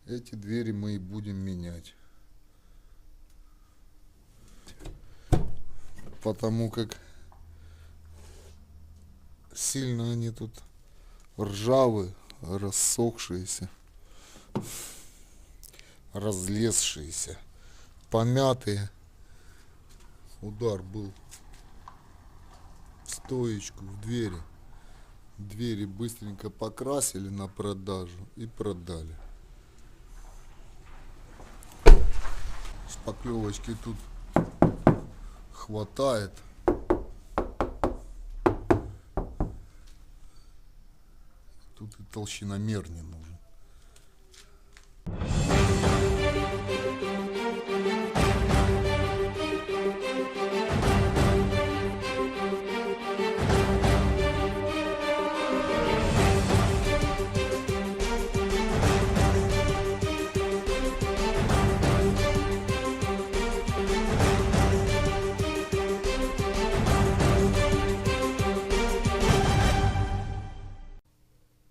Эти двери мы и будем менять. Потому как сильно они тут ржавые, рассохшиеся, разлезшиеся, помятые. Удар был в стоечку, в двери. Двери быстренько покрасили на продажу и продали. Шпаклевочки тут хватает. Тут и толщиномер не нужен.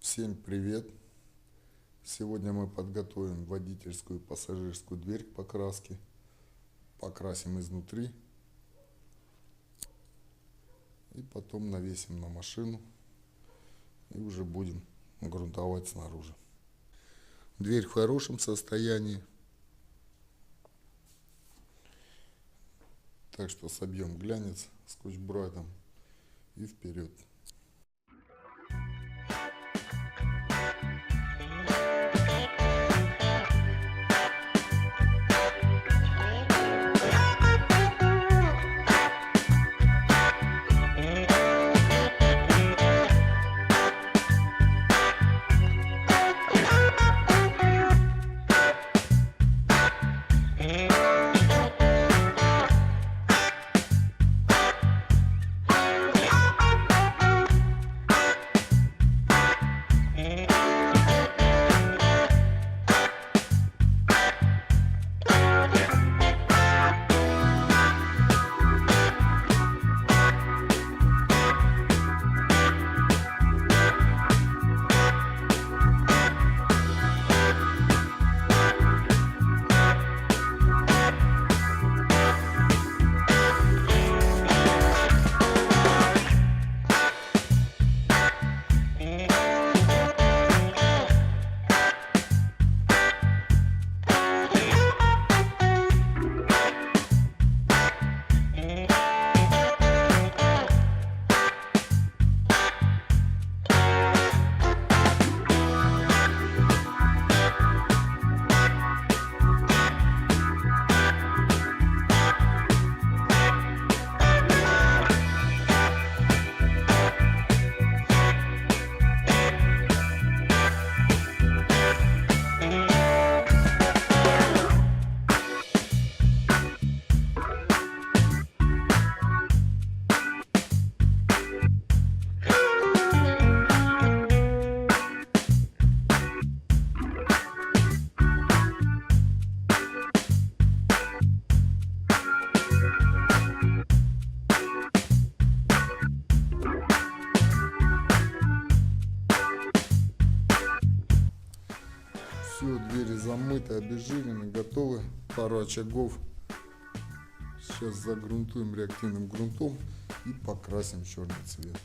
Всем привет! Сегодня мы подготовим водительскую и пассажирскую дверь к покраске. Покрасим изнутри и потом навесим на машину и уже будем грунтовать снаружи. Дверь в хорошем состоянии, так что собьем глянец скотч-брайтом и вперед. Все, двери замыты, обезжирены, готовы. Пару очагов. Сейчас загрунтуем реактивным грунтом и покрасим в черный цвет.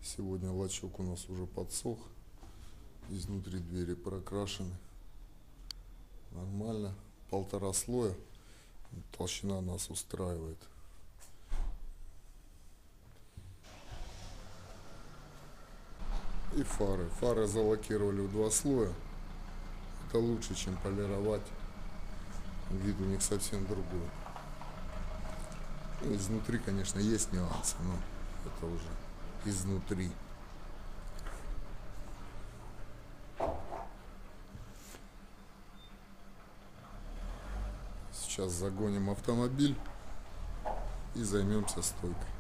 Сегодня лачок у нас уже подсох. Изнутри двери прокрашены. Нормально. 1,5 слоя. Толщина нас устраивает. И фары. Фары залакировали в 2 слоя. Это лучше, чем полировать. Вид у них совсем другой. Ну, изнутри, конечно, есть нюансы, но это уже изнутри. Сейчас загоним автомобиль и займемся стойкой.